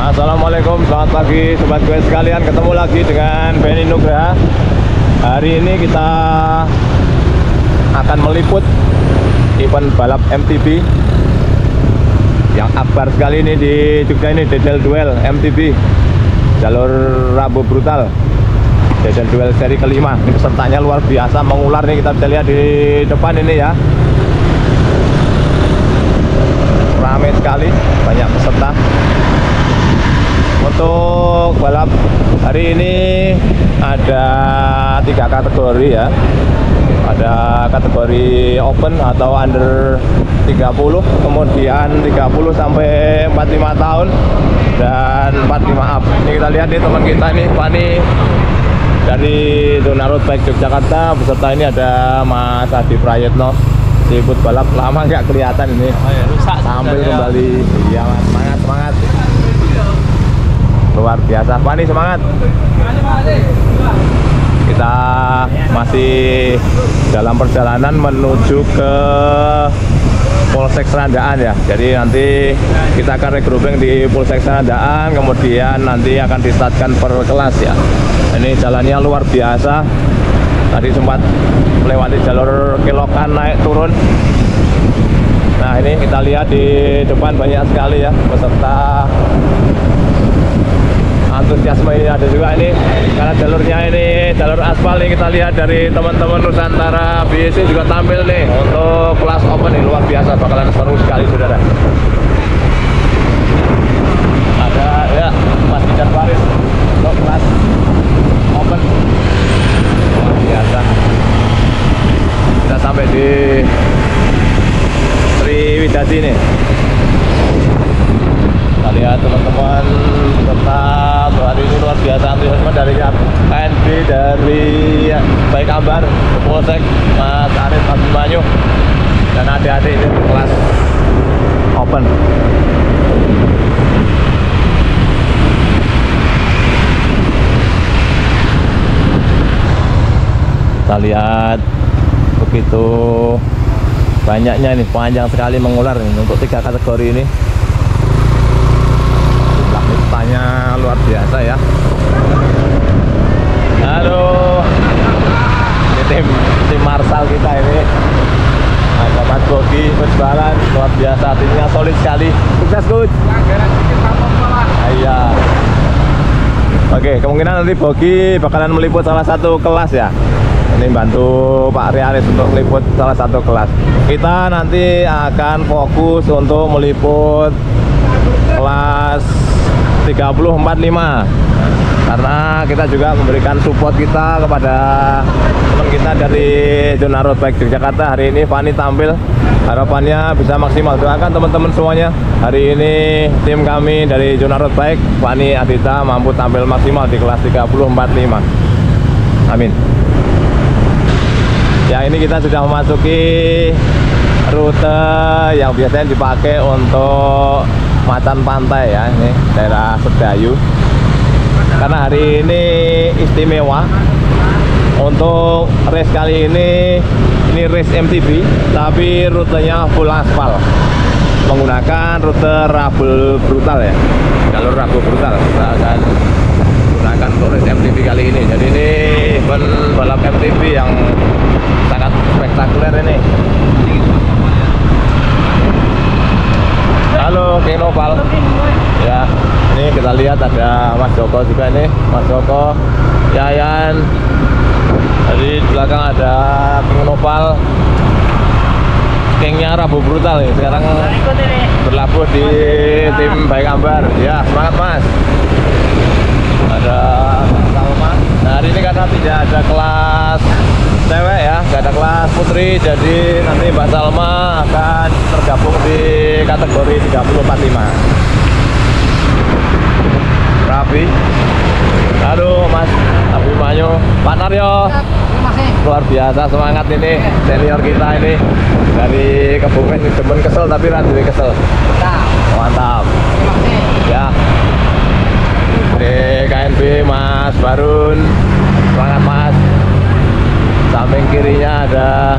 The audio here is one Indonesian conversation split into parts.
Assalamualaikum, selamat pagi sobat gue sekalian. Ketemu lagi dengan Benny Nugraha. Hari ini kita akan meliput event balap MTB yang akbar sekali ini di Jogja ini, Dedel Duel MTB jalur Rabu Brutal, Dedel Duel seri kelima. Ini pesertanya luar biasa, mengular nih, kita bisa lihat di depan ini ya. Ramai sekali, banyak peserta. Untuk balap hari ini ada 3 kategori ya. Ada kategori open atau under 30, kemudian 30 sampai 45 tahun, dan 45 up. Ini kita lihat nih teman kita ini, Fani dari Zona Road Bike Yogyakarta. Peserta ini ada Mas Adi Prayetno. Sibut balap lama nggak kelihatan ini. Rusak sambil kembali. Iya Mas, semangat. Luar biasa, Fani semangat. Kita masih dalam perjalanan menuju ke Polsek Serandaan ya. Jadi nanti kita akan regrouping di Polsek Serandaan, kemudian nanti akan distartkan per kelas ya. Ini jalannya luar biasa. Tadi sempat melewati jalur kilokan naik turun. Nah ini kita lihat di depan banyak sekali ya peserta. Antusiasme ini ada juga ini karena jalurnya ini jalur aspal nih. Kita lihat dari teman-teman Nusantara BSC juga tampil nih untuk kelas open nih, luar biasa, bakalan seru sekali saudara. Ada ya Mas Dijan Faris untuk kelas open, luar biasa. Kita sampai di Sriwidadi nih. Kita lihat teman-teman tetap hari ini luar biasa antusiasme dari KNB, dari Baik Ambar, Polsek, Mas Arif Abimanyu, dan adik-adik ini kelas open. Kita lihat begitu banyaknya nih, panjang sekali mengular nih untuk 3 kategori ini. Tanya luar biasa ya. Halo, ini tim Marsal kita ini. Ada Mas Bogi, Coach Balan, luar biasa, timnya solid sekali. Sukses Coach. Iya. Oke, kemungkinan nanti Bogi bakalan meliput salah satu kelas ya. Ini bantu Pak Rianis untuk meliput salah satu kelas. Kita nanti akan fokus untuk meliput kelas 30-45 karena kita juga memberikan support kita kepada teman kita dari Zona Road Bike Yogyakarta. Hari ini Fani tampil, harapannya bisa maksimal. Doakan teman-teman semuanya, hari ini tim kami dari Zona Road Bike, Fani Adita, mampu tampil maksimal di kelas 30-45. Amin. Ya, ini kita sudah memasuki rute yang biasanya dipakai untuk Macan Pantai ya, ini daerah Sedayu. Karena hari ini istimewa untuk race kali ini race MTB, tapi rutenya full aspal, menggunakan rute Rabu Brutal ya, jalur Rabu Brutal. Kita akan gunakan untuk race MTB kali ini. Jadi ini event balap MTB yang sangat spektakuler ini. Halo King Nopal ya. Ini kita lihat ada Mas Joko juga ini, Mas Joko, Yayan. Di belakang ada King Nopal, Kingnya Rabu Brutal nih. Sekarang berlabuh di tim Baik Ambar ya. Semangat Mas. Ada Salma. Nah hari ini karena tidak ada kelas cewek ya, nggak ada kelas putri, jadi nanti Mbak Salma akan tergabung di kategori 30-45. Rapi. Halo Mas Abimanyu, Pak Naryo. Luar biasa, semangat ini senior kita ini dari Kebumen. Demen kesel tapi randu kesel. Mantap. Ya. Di KNB Mas Barun, semangat Mas. Samping kirinya ada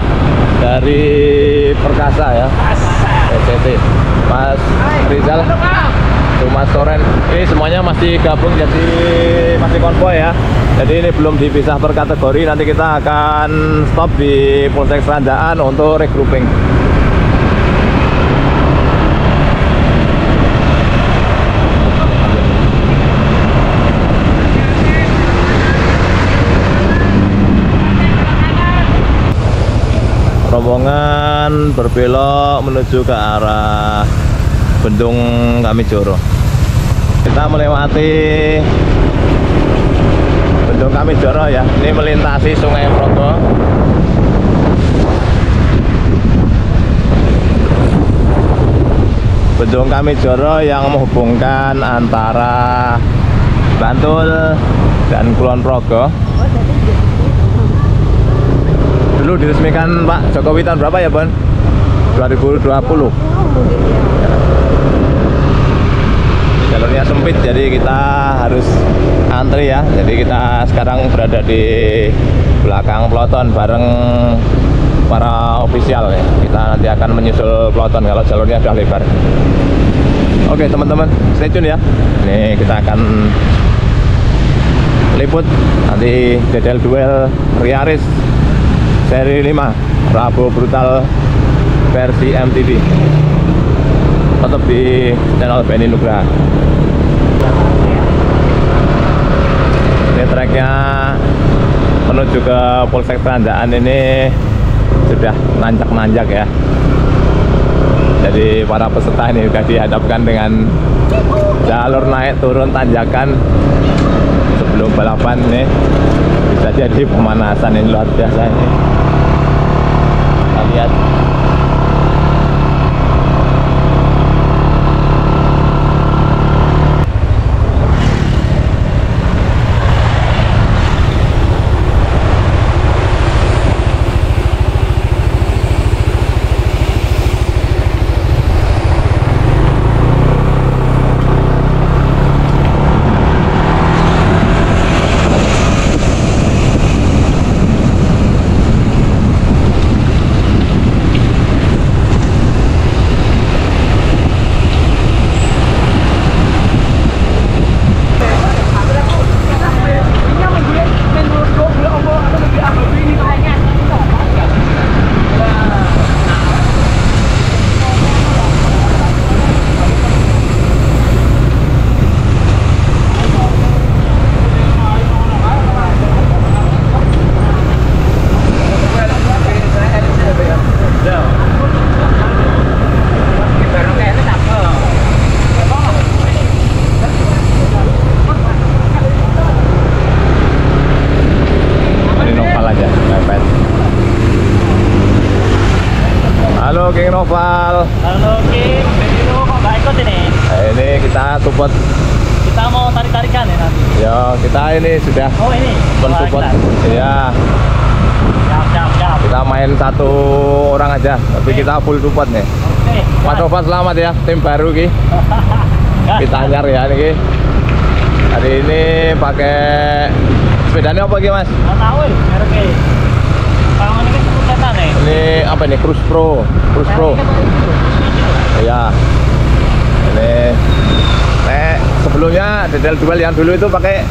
dari Perkasa ya, ECT Mas Rizal. Tumas Toren. Ini semuanya masih gabung jadi masih konvoy ya. Jadi ini belum dipisah per kategori. Nanti kita akan stop di Polsek Serandaan untuk regrouping. Rombongan berbelok menuju ke arah Bendung Kamijoro. Kita melewati Bendung Kamijoro ya. Ini melintasi Sungai Progo. Bendung Kamijoro yang menghubungkan antara Bantul dan Kulon Progo. Dulu diresmikan Pak Jokowi tahun berapa ya, Bon? 2020. Jalurnya sempit, jadi kita harus antri ya. Jadi kita sekarang berada di belakang peloton bareng para ofisial ya. Kita nanti akan menyusul peloton kalau jalurnya sudah lebar. Oke teman-teman, stay tune ya. Ini kita akan liput nanti detail duel Riaris seri 5 Rabu Brutal versi MTB. Tetap di channel Benny Nugraha. Ini treknya menuju ke Polsek Serandaan ini sudah nanjak-nanjak ya. Jadi para peserta ini sudah dihadapkan dengan jalur naik turun tanjakan sebelum balapan nih. Bisa jadi pemanasan yang luar biasa ini. Kita lihat. Halo King Noval. Halo King, Benino kok nggak ikut ini? Nah, ini kita support. Kita mau tarik-tarikan ya nanti? Ya, kita ini sudah ini? mensupport. Iya. Siap. Kita main satu orang aja, tapi kita full support nih. Oke. Mas Noval selamat ya, tim baru Ki. Kita anyar ya nih Ki. Hari ini pakai sepedanya apa Ki Mas? Nggak tahu ya, mereknya. Kalau ini kan sepuluh nih. Ini apa nih? Cruise Pro. Iya. Ini sebelumnya detail duel yang dulu itu pakai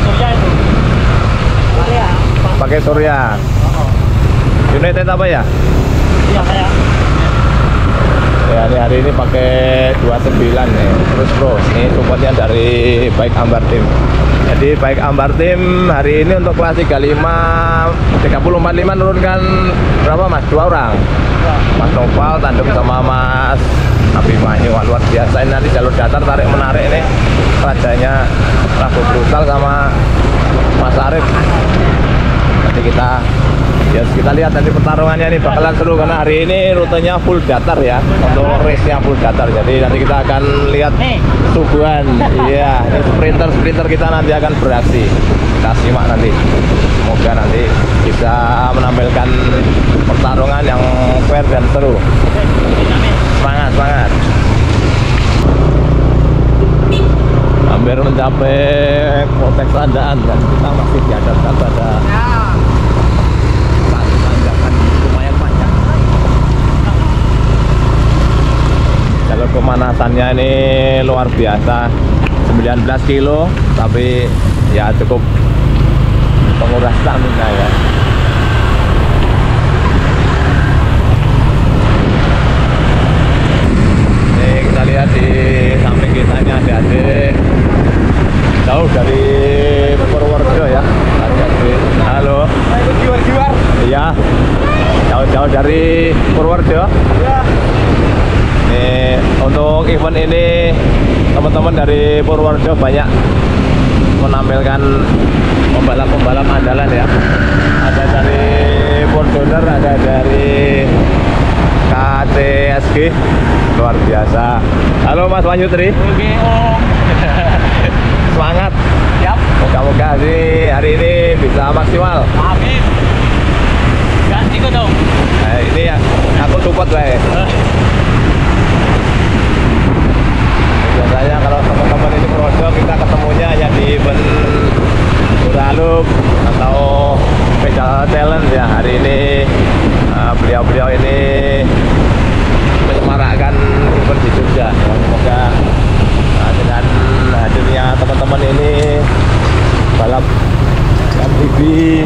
Surya itu. Surya. pakai Surya. United apa ya? Iya kayak. Ya ini hari ini pakai 29 nih Cruise Pro. Ini supportnya dari Bike Ambar Team. Jadi Bike Ambar Team hari ini untuk kelas 3045 menurunkan berapa Mas? 2 orang. Mas Noval tandem sama Mas Abimanyu. Luar biasa ini nanti jalur datar tarik menarik ini. Rajanya Rabu Brutal sama Mas Arif. Nanti kita lihat nanti pertarungannya ini bakalan seru karena hari ini rutenya full datar ya. Untuk race-nya full datar. Jadi nanti kita akan lihat suguhan. Iya, ini sprinter kita nanti akan beraksi. Kita simak nanti. Semoga nanti bisa menampilkan pertarungan yang fair dan seru. Semangat. Hampir mencapai Polsek Serandaan dan kita masih dihadapkan pada tanjakan lumayan panjang. Jalur pemanasannya ini luar biasa, 19 kilo, tapi ya cukup menguras stamina ya. Ini kita lihat di samping kita ini ada adik jauh dari Purworejo ya. Halo. Iya. Jauh-jauh dari Purworejo. Ya. Nih, untuk event ini teman-teman dari Purworejo banyak menampilkan pembalap-pembalap andalan ya. Ada dari Fortuner, ada dari KCSG, luar biasa. Halo Mas Wanyutri. Oke Om. Semangat. Siap. Moga-moga sih hari ini bisa maksimal. Amin. Gak ikut dong. Nah, ini ya, aku support lah ya. Biasanya kalau teman-teman ini Purworejo kita ketemunya hanya di event Uralub atau Pedal Challenge ya. Hari ini beliau-beliau ini menyemarakkan event di Jogja. Semoga dengan hadirnya teman-teman ini balap MTB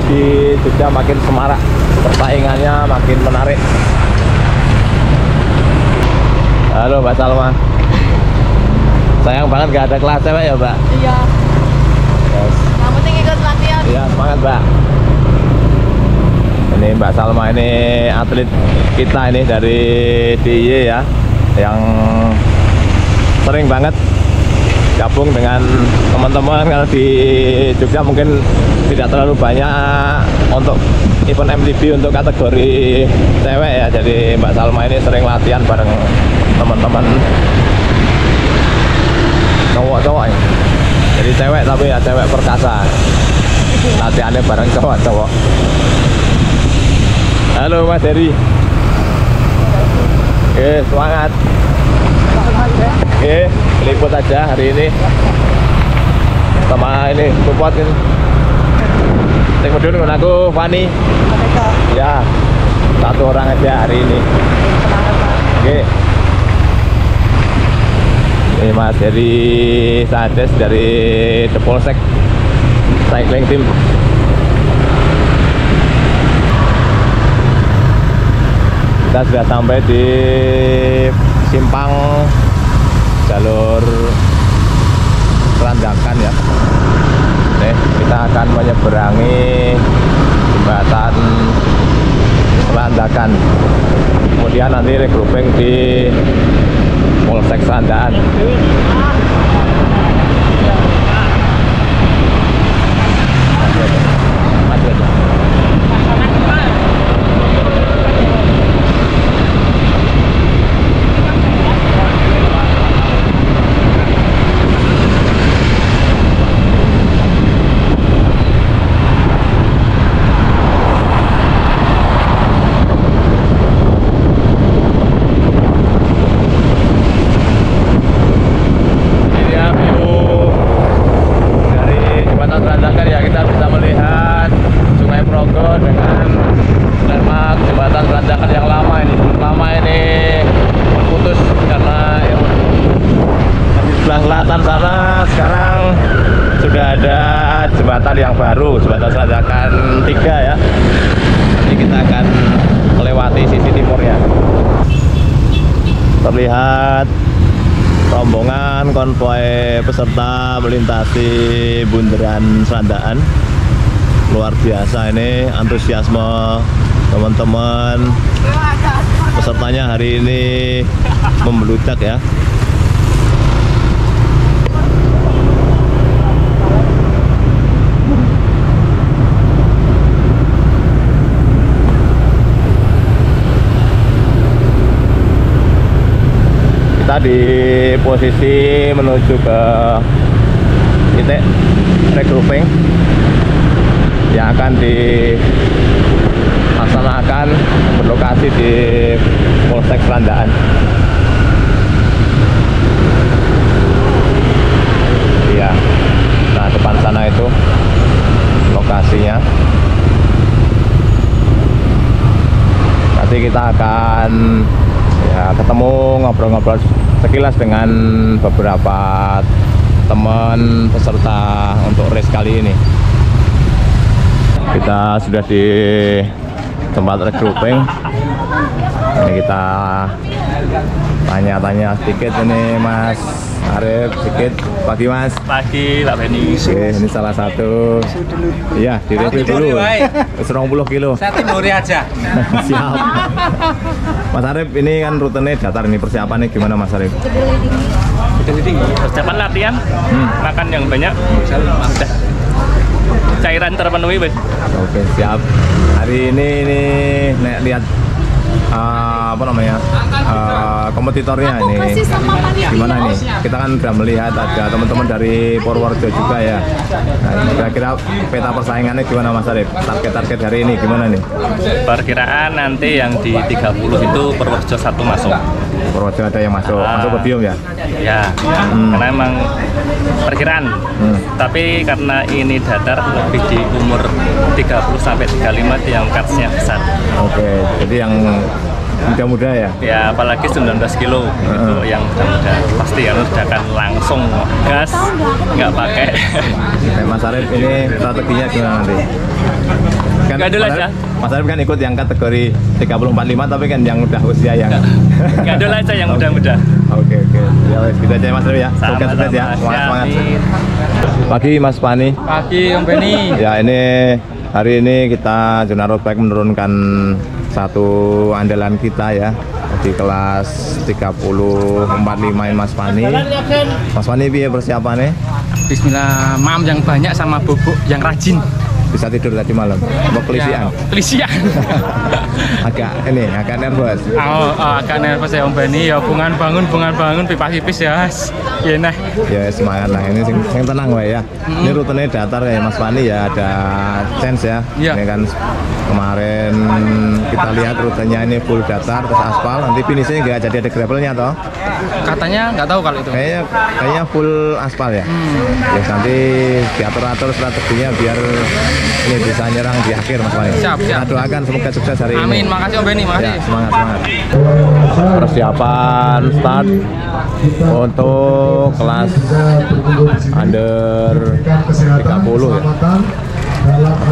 di Jogja makin semarak, persaingannya makin menarik. Halo Mbak Salma. Sayang banget gak ada kelas cewek ya Mbak? Iya. Yes. Yang penting ikut latihan. Iya, semangat Mbak. Ini Mbak Salma ini atlet kita ini dari DIY ya, yang sering banget gabung dengan teman-teman. Kalau di Jogja mungkin tidak terlalu banyak untuk event MTB untuk kategori cewek ya. Jadi Mbak Salma ini sering latihan bareng teman-teman cowok-cowok ya. Jadi cewek tapi ya cewek perkasa. Latihannya bareng cowok-cowok. Halo Mas Heri. Semangat. Liput aja hari ini. Sama ini support ini. Sing medun dengan aku Fani. Ya. Satu orang aja hari ini. Ini Mas Heri Sades dari The Polsek Cycling Team. Kita sudah sampai di simpang jalur Randakan ya. Nih, kita akan menyeberangi jembatan Randakan. Kemudian nanti regrouping di Polsek Sandaan. Maju aja. Sana sekarang sudah ada jembatan yang baru, jembatan Randakan 3 ya. Nanti kita akan melewati sisi timurnya. Terlihat rombongan konvoi peserta melintasi bundaran Sandaan. Luar biasa ini antusiasme teman-teman. Pesertanya hari ini membeludak ya. Kita di posisi menuju ke titik regrouping yang akan dilaksanakan berlokasi di Polsek Sandaan. Iya, nah depan sana itu lokasinya. Nanti kita akan ya ketemu ngobrol-ngobrol sekilas dengan beberapa teman peserta untuk race kali ini. Kita sudah di tempat regrouping. Ini kita tanya-tanya sedikit ini Mas Arif sedikit. Pagi Mas. Pagi Pak Beni. Oke, ini salah satu. Iya, di review dulu. 20 kilo. Saya timuri aja. Siap. Mas Arif, ini kan rutenya datar, ini persiapannya gimana Mas Arif? Persiapan latihan, makan yang banyak, sudah cairan terpenuhi, Bos. Oke, siap. Hari ini lihat apa namanya kompetitornya ini gimana nih? Kita kan udah melihat ada teman-teman dari Purworejo juga ya. Nah, kira-kira peta persaingannya gimana Mas Arif? Target hari ini gimana nih? Perkiraan nanti yang di 30 itu Purworejo 1 masuk. Purworejo ada yang masuk ke Biom ya? Ya, karena emang perkiraan. Tapi karena ini datar lebih di umur 30 sampai 35 itu yang katsnya besar. Oke, jadi yang muda-muda ya? Ya, apalagi 19 kilo itu yang muda-muda. Pasti harus akan langsung gas, nggak pakai. Mas Arif ini strateginya gimana nanti? Kan Gadul aja. Mas Arif kan ikut yang kategori 30-45 tapi kan yang udah usia yang Gadul aja yang muda-muda. Oke. Ya wes gitu aja Mas Arif ya. Sukses ya. Semangat. Pagi Mas Pani. Pagi Om Beni. Ya ini hari ini kita Jurnal Road Bike menurunkan satu andalan kita ya di kelas 30-45 Mas Pani. Mas Pani piye persiapannya? Bismillah, mam yang banyak sama bubuk yang rajin. Bisa tidur tadi malam? Mau kelisian? Kelisian. agak nervous. Agak nervous ya Om Beni. Ya bungan bangun pipas-pipis ya. Ya nah. Ya semangat lah, ini yang tenang wae ya. Ini rutenya datar ya Mas Pani ya, ada chance ya. Iya. Ini kan kemarin kita lihat rutenya ini full datar terus aspal, nanti finishnya nggak jadi ada gravelnya toh? Katanya nggak tahu kalau itu. Kayaknya full aspal ya. Ya nanti diatur-atur strateginya biar ini bisa nyerang di akhir Mas Pani. Siap. Kita doakan semoga sukses hari ini. Amin, makasih Om Beni, makasih. Ya, semangat. Persiapan start untuk kelas under 30 ya.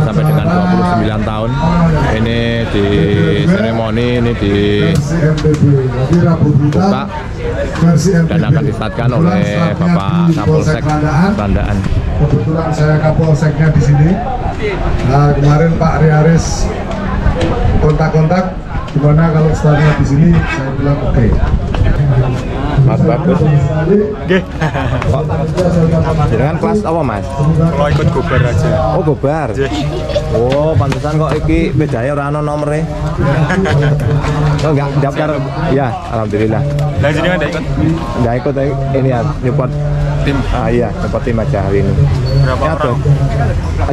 Sampai dengan 29 tahun. Ini di seremoni ini dibuka dan akan distartkan oleh Bapak Kapolsek Tandaan. Kebetulan saya Kapolseknya di sini. Nah, kemarin Pak Riaris kontak-kontak gimana kalau startnya di sini, saya bilang oke. Mas bagus. Nggih. Dengan kelas apa Mas? Kalau ikut gobar aja. Oh gobar. Oh pantesan kok iki bedanya ora ono nomere. Oh enggak daftar. Ya alhamdulillah. Lah jenengan ndak ikut? Enggak ikut ini ya nyupport tim. Iya nyupport tim aja hari ini. Berapa ya, orang?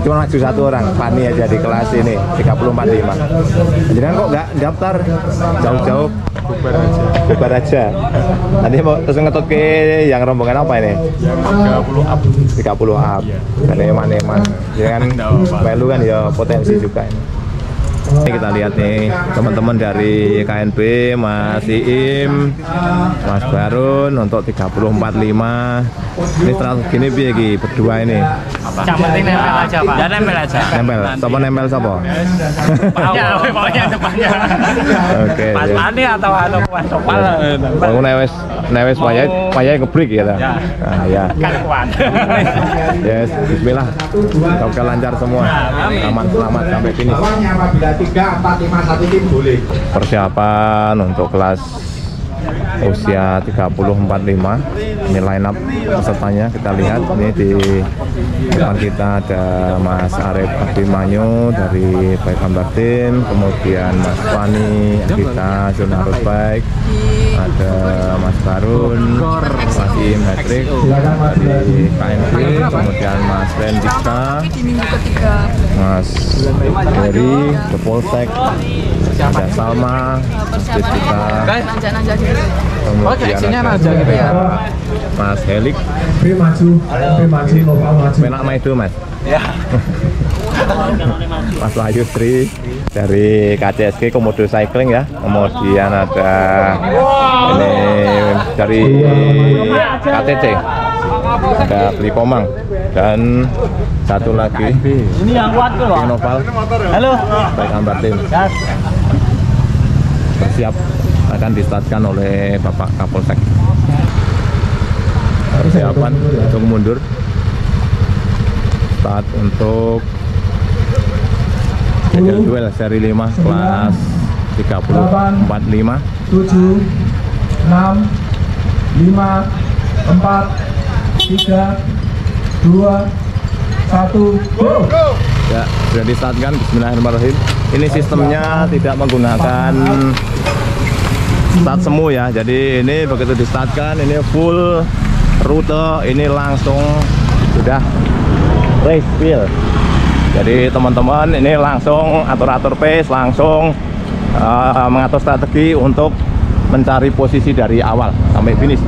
Cuma maju satu orang, Pani aja di kelas ini 30-45. Jangan kok enggak daftar jauh-jauh. Bubar aja. Nanti mau terus ngetut ke yang rombongan apa ini? Yang 30 up. 30 up. Dan eman-eman. Jangan melu kan ya potensi juga ini. Ini kita lihat nih teman-teman dari KNB, Mas Iim, Mas Barun untuk 30-45. Ini strategi ini piye iki berdua ini? Yang penting nempel aja Pak. Ya nempel aja. Nempel. Sapa nempel sapa? Pokoknya depannya. Oke. Mas Pani atau Mas Sopal. Bangun newes payah ngebreak gitu. Nah, ya. Kan kuat. Yes, bismillah. Semoga lancar semua. Aman selamat sampai finish. Apabila 3, 4, 5, 1 tim boleh. Persiapan untuk kelas usia 30-45. Ini line up pesertanya kita lihat ini di depan kita ada Mas Arif Abimanyu dari Bike Hambar Team, kemudian Mas Pani kita Jurnal Road Bike, ada Mas Barun, Mas Im Hatrik dari KNB, kemudian Mas Rendika, Mas Heri, The Polsek, ada Salma, kita kemudian ada Mas Helik, B maju, Nopal maju. Menak Maido Mas. Ya. Mas Wahyu Sri dari KCSG Komodo Cycling ya. Kemudian ada ini dari KTC, ada Beli Komang, dan satu lagi Ini yang kuat tuh, Pak. Noval. Halo. Baik Ambar Tim bersiap akan distartkan oleh Bapak Kapolsek. Persiapan untuk mundur, start untuk duel seri 5 kelas 30 45 7, 6, 5, 4, 3, 2, 1, go! ya, sudah distartkan. Bismillahirrahmanirrahim. Ini sistemnya tidak menggunakan start semu ya, jadi ini begitu distartkan ini full rute, ini langsung sudah race wheel. Jadi teman-teman ini langsung atur-atur pace, langsung mengatur strategi untuk mencari posisi dari awal sampai finish.